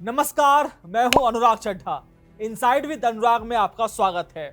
नमस्कार, मैं हूं अनुराग चड्ढा। इनसाइड विद अनुराग में आपका स्वागत है।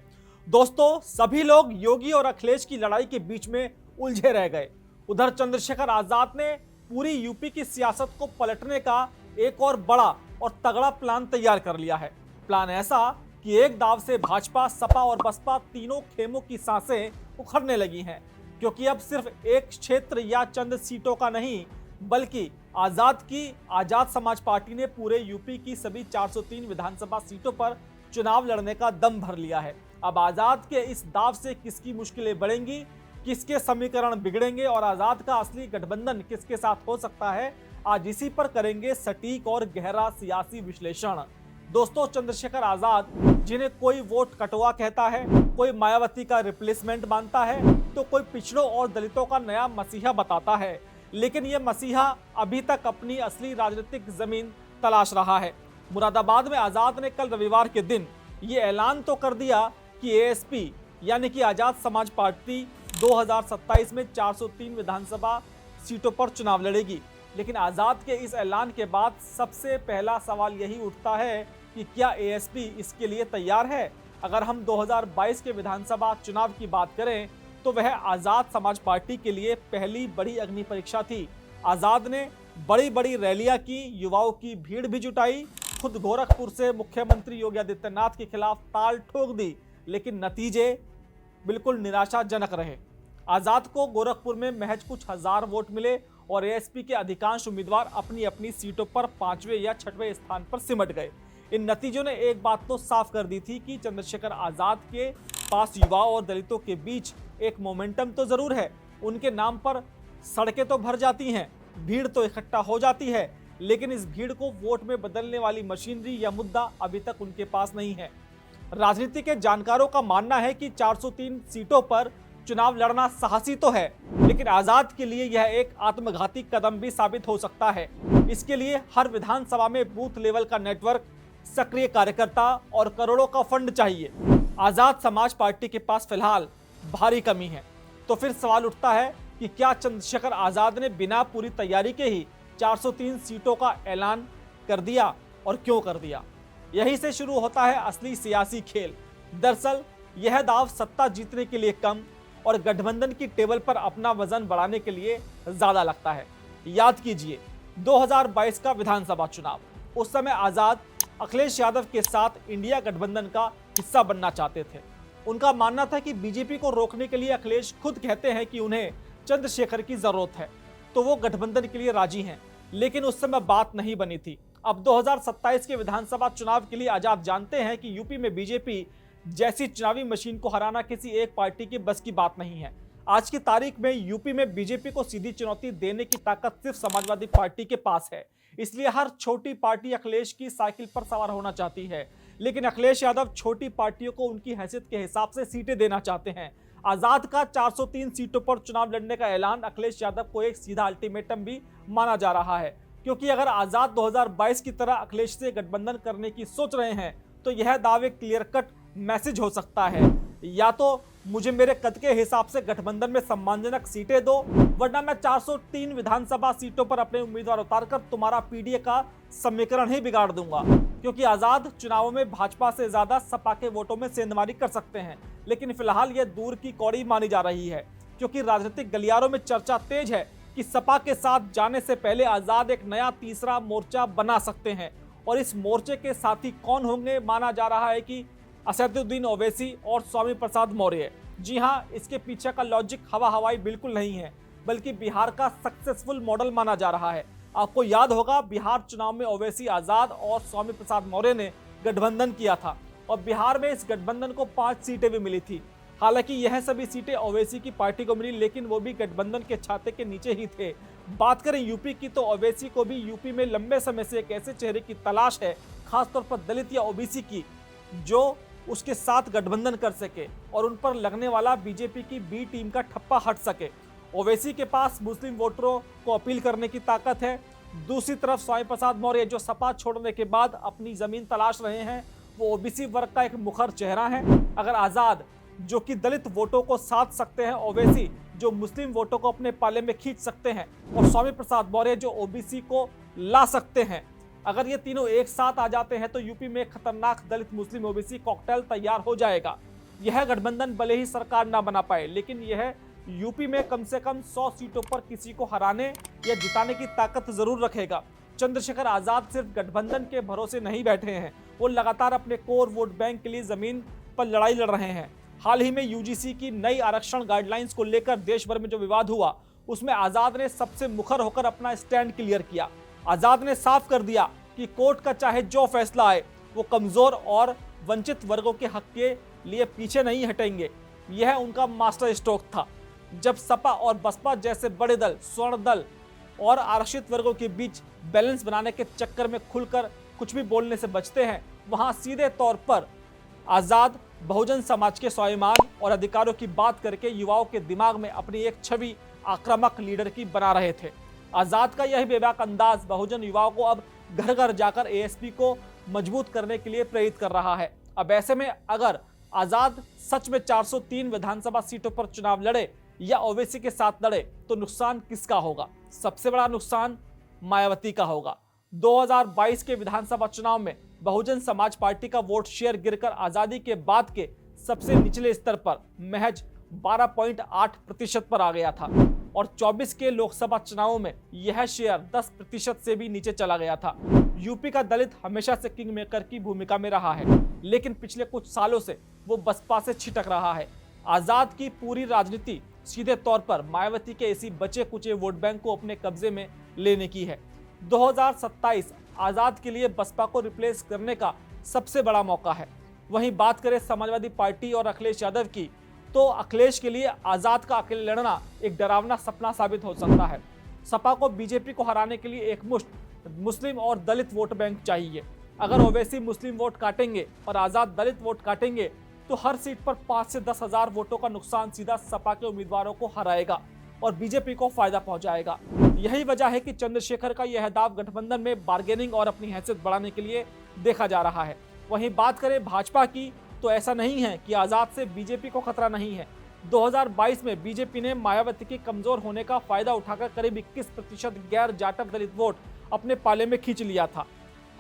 दोस्तों, सभी लोग योगी और अखिलेश की लड़ाई के बीच में उलझे रह गए। उधर चंद्रशेखर आजाद ने पूरी यूपी की सियासत को पलटने का एक और बड़ा और तगड़ा प्लान तैयार कर लिया है। प्लान ऐसा कि एक दाव से भाजपा, सपा और बसपा तीनों खेमों की सांसें उखड़ने लगी हैं, क्योंकि अब सिर्फ एक क्षेत्र या चंद सीटों का नहीं, बल्कि आजाद समाज पार्टी ने पूरे यूपी की सभी 403 विधानसभा सीटों पर चुनाव लड़ने का दम भर लिया है। अब आजाद के इस दाव से किसकी मुश्किलें बढ़ेंगी, किसके समीकरण बिगड़ेंगे और आजाद का असली गठबंधन किसके साथ हो सकता है, आज इसी पर करेंगे सटीक और गहरा सियासी विश्लेषण। दोस्तों, चंद्रशेखर आजाद, जिन्हें कोई वोट कटवा कहता है, कोई मायावती का रिप्लेसमेंट मानता है, तो कोई पिछड़ों और दलितों का नया मसीहा बताता है, लेकिन यह मसीहा अभी तक अपनी असली राजनीतिक जमीन तलाश रहा है। मुरादाबाद में आजाद ने कल रविवार के दिन ये ऐलान तो कर दिया कि एएसपी यानी कि आजाद समाज पार्टी 2027 में 403 विधानसभा सीटों पर चुनाव लड़ेगी। लेकिन आजाद के इस ऐलान के बाद सबसे पहला सवाल यही उठता है कि क्या एएसपी इसके लिए तैयार है। अगर हम 2022 के विधानसभा चुनाव की बात करें तो वह आजाद समाज पार्टी के लिए पहली बड़ी अग्नि परीक्षा थी। आजाद ने बड़ी बड़ी रैलियां की, युवाओं की भीड़ भी जुटाई, खुद गोरखपुर से मुख्यमंत्री योगी आदित्यनाथ के खिलाफ ताल ठोक दी, लेकिन नतीजे बिल्कुल निराशाजनक रहे। आजाद को गोरखपुर में महज कुछ हजार वोट मिले और एएसपी के अधिकांश उम्मीदवार अपनी अपनी सीटों पर 5वें या 6वें स्थान पर सिमट गए। इन नतीजों ने एक बात तो साफ कर दी थी कि चंद्रशेखर आजाद के पास युवाओं और दलितों के बीच एक मोमेंटम तो जरूर है। उनके नाम पर सड़कें तो भर जाती हैं, भीड़ तो इकट्ठा हो जाती है, लेकिन इस भीड़ को वोट में बदलने वाली मशीनरी या मुद्दा अभी तक उनके पास नहीं है। राजनीति के जानकारों का मानना है कि 403 सीटों पर चुनाव लड़ना साहसी तो है, लेकिन आजाद के लिए यह एक आत्मघाती कदम भी साबित हो सकता है। इसके लिए हर विधानसभा में बूथ लेवल का नेटवर्क, सक्रिय कार्यकर्ता और करोड़ों का फंड चाहिए। आजाद समाज पार्टी के पास फिलहाल भारी कमी है। तो फिर सवाल उठता है कि क्या चंद्रशेखर आजाद ने बिना पूरी तैयारी के ही 403 सीटों का ऐलान कर दिया, और क्यों कर दिया? यहीं से शुरू होता है असली सियासी खेल। दरअसल यह दाव सत्ता जीतने के लिए कम और गठबंधन की टेबल पर अपना वजन बढ़ाने के लिए ज्यादा लगता है। याद कीजिए 2022 का विधानसभा चुनाव, उस समय आजाद अखिलेश यादव के साथ इंडिया गठबंधन का हिस्सा बनना चाहते थे। उनका मानना था कि बीजेपी को रोकने के लिए अखिलेश खुद कहते हैं कि उन्हें चंद्रशेखर की जरूरत है, तो वो गठबंधन के लिए राजी हैं। लेकिन उस समय बात नहीं बनी थी। अब 2027 के विधानसभा चुनाव के लिए आजाद जानते हैं कि यूपी में बीजेपी जैसी चुनावी मशीन को हराना किसी एक पार्टी की बस की बात नहीं है। आज की तारीख में यूपी में बीजेपी को सीधी चुनौती देने की ताकत सिर्फ समाजवादी पार्टी के पास है। इसलिए हर छोटी पार्टी अखिलेश की साइकिल पर सवार होना चाहती है, लेकिन अखिलेश यादव छोटी पार्टियों को उनकी हैसियत के हिसाब से सीटें देना चाहते हैं। आजाद का 403 सीटों पर चुनाव लड़ने का ऐलान अखिलेश यादव को एक सीधा अल्टीमेटम भी माना जा रहा है, क्योंकि अगर आजाद 2022 की तरह अखिलेश से गठबंधन करने की सोच रहे हैं तो यह दावे क्लियर कट मैसेज हो सकता है, या तो मुझे मेरे कद के हिसाब से गठबंधन में सम्मानजनक सीटें दो, वरना मैं 403 विधानसभा सीटों पर अपने उम्मीदवार उतारकर तुम्हारा पीडीए का समीकरण ही बिगाड़ दूंगा। क्योंकि आजाद चुनावों में भाजपा से ज्यादा सपा के वोटों में सेंधमारी कर सकते हैं, लेकिन फिलहाल यह दूर की कौड़ी मानी जा रही है, क्योंकि राजनीतिक गलियारों में चर्चा तेज है कि सपा के साथ जाने से पहले आजाद एक नया तीसरा मोर्चा बना सकते हैं। और इस मोर्चे के साथी कौन होंगे? माना जा रहा है कि असदुद्दीन ओवैसी और स्वामी प्रसाद मौर्य। जी हाँ, इसके पीछे का लॉजिक हवा हवाई बिल्कुल नहीं है, बल्कि बिहार का सक्सेसफुल मॉडल माना जा रहा है। आपको याद होगा, बिहार चुनाव में ओवैसी, आजाद और स्वामी प्रसाद मौर्य ने गठबंधन किया था और बिहार में इस गठबंधन को 5 सीटें भी मिली थी। हालांकि यह सभी सीटें ओवैसी की पार्टी को मिली, लेकिन वो भी गठबंधन के छाते के नीचे ही थे। बात करें यूपी की, तो ओवैसी को भी यूपी में लंबे समय से एक ऐसे चेहरे की तलाश है, खासतौर पर दलित या ओबीसी की, जो उसके साथ गठबंधन कर सके और उन पर लगने वाला बीजेपी की बी टीम का ठप्पा हट सके। ओवैसी के पास मुस्लिम वोटरों को अपील करने की ताकत है। दूसरी तरफ स्वामी प्रसाद मौर्य, जो सपा छोड़ने के बाद अपनी जमीन तलाश रहे हैं, वो ओबीसी वर्ग का एक मुखर चेहरा है। अगर आजाद, जो कि दलित वोटों को साध सकते हैं, ओवैसी जो मुस्लिम वोटों को अपने पाले में खींच सकते हैं, और स्वामी प्रसाद मौर्य जो ओबीसी को ला सकते हैं, अगर ये तीनों एक साथ आ जाते हैं तो यूपी में एक खतरनाक दलित मुस्लिम ओबीसी कॉकटेल तैयार हो जाएगा। यह गठबंधन भले ही सरकार ना बना पाए, लेकिन यह यूपी में कम से कम 100 सीटों पर किसी को हराने या जिताने की ताकत जरूर रखेगा। चंद्रशेखर आजाद सिर्फ गठबंधन के भरोसे नहीं बैठे हैं, वो लगातार अपने कोर वोट बैंक के लिए जमीन पर लड़ाई लड़ रहे हैं। हाल ही में यूजीसी की नई आरक्षण गाइडलाइंस को लेकर देश भर में जो विवाद हुआ, उसमें आजाद ने सबसे मुखर होकर अपना स्टैंड क्लियर किया। आजाद ने साफ कर दिया कि कोर्ट का चाहे जो फैसला आए, वो कमजोर और वंचित वर्गों के हक के लिए पीछे नहीं हटेंगे। यह उनका मास्टर स्ट्रोक था। जब सपा और बसपा जैसे बड़े दल स्वर्ण दल और आरक्षित वर्गों के बीच बैलेंस बनाने के चक्कर में खुलकर कुछ भी बोलने से बचते हैं, वहां सीधे तौर पर आजाद बहुजन समाज के स्वाभिमान और अधिकारों की बात करके युवाओं के दिमाग में अपनी एक छवि आक्रामक लीडर की बना रहे थे। आजाद का यह बेबाक अंदाज बहुजन युवाओं को अब घर घर जाकर एएसपी को मजबूत करने के लिए प्रेरित कर रहा है। अब ऐसे में अगर आजाद सच में 403 विधानसभा सीटों पर चुनाव लड़े या ओवैसी के साथ लड़े, तो नुकसान किसका होगा? सबसे बड़ा नुकसान मायावती का होगा। 2022 के विधानसभा चुनाव में बहुजन समाज पार्टी का वोट शेयर गिरकर आजादी के बाद के सबसे निचले स्तर पर महज 12.8% पर आ गया था और 24 के लोकसभा चुनावों में यह शेयर 10% से भी नीचे चला गया था। यूपी का दलित हमेशा से किंग मेकर की भूमिका में रहा है, लेकिन पिछले कुछ सालों से वो बसपा से छिटक रहा है। आजाद की पूरी राजनीति सीधे तौर पर मायावती के इसी बचे कुचे वोट बैंक को अपने कब्जे में लेने की है। 2027 आजाद के लिए बसपा को रिप्लेस करने का सबसे बड़ा मौका है। वहीं बात करें समाजवादी पार्टी और अखिलेश यादव की, तो अखिलेश के लिए आजाद का अकेले लड़ना एक डरावना सपना साबित हो सकता है। सपा को बीजेपी को हराने के लिए एक मुश्त मुस्लिम और दलित वोट बैंक चाहिए। अगर ओवैसी मुस्लिम वोट काटेंगे और आजाद दलित वोट काटेंगे, तो हर सीट पर 5 से 10 हजार वोटों का नुकसान सीधा सपा के उम्मीदवारों को हराएगा और बीजेपी को फायदा पहुंचाएगा। यही वजह है कि चंद्रशेखर का यह दाव गठबंधन में बार्गेनिंग और अपनी हैसियत बढ़ाने के लिए देखा जा रहा है। वहीं बात करें भाजपा की, तो ऐसा नहीं है कि आजाद से बीजेपी को खतरा नहीं है। 2022 में बीजेपी ने मायावती के कमजोर होने का फायदा उठाकर करीब 21% गैर जाटव दलित वोट अपने पाले में खींच लिया था।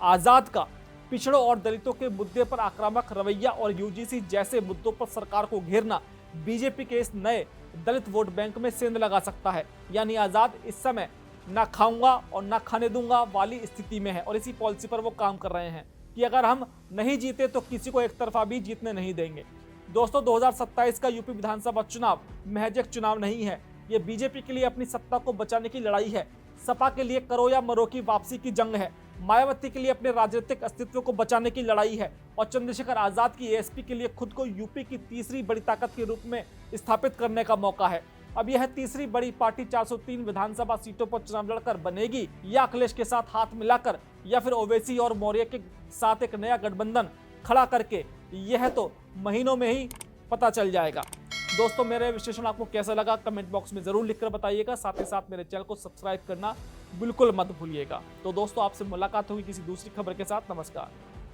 आजाद का पिछड़ों और दलितों के मुद्दे पर आक्रामक रवैया और यूजीसी जैसे मुद्दों पर सरकार को घेरना बीजेपी के इस नए दलित वोट बैंक में सेंध लगा सकता है। यानी आजाद इस समय ना खाऊंगा और ना खाने दूंगा वाली स्थिति में है और इसी पॉलिसी पर वो काम कर रहे हैं कि अगर हम नहीं जीते तो किसी को एक तरफा भी जीतने नहीं देंगे। दोस्तों, 2027 का यूपी विधानसभा चुनाव महज एक चुनाव नहीं है, ये बीजेपी के लिए अपनी सत्ता को बचाने की लड़ाई है। सपा के लिए करो या मरो की वापसी की जंग है। मायावती के लिए अपने राजनीतिक अस्तित्व को बचाने की लड़ाई है और चंद्रशेखर आजाद की एएसपी के लिए खुद को यूपी की तीसरी बड़ी ताकत के रूप में स्थापित करने का मौका है। अब यह तीसरी बड़ी पार्टी 403 विधानसभा सीटों पर चुनाव लड़कर बनेगी या अखिलेश के साथ हाथ मिलाकर या फिर ओवैसी और मौर्य के साथ एक नया गठबंधन खड़ा करके, यह तो महीनों में ही पता चल जाएगा। दोस्तों, मेरा विश्लेषण आपको कैसा लगा कमेंट बॉक्स में जरूर लिखकर बताइएगा। साथ ही साथ मेरे चैनल को सब्सक्राइब करना बिल्कुल मत भूलिएगा। तो दोस्तों, आपसे मुलाकात होगी किसी दूसरी खबर के साथ। नमस्कार।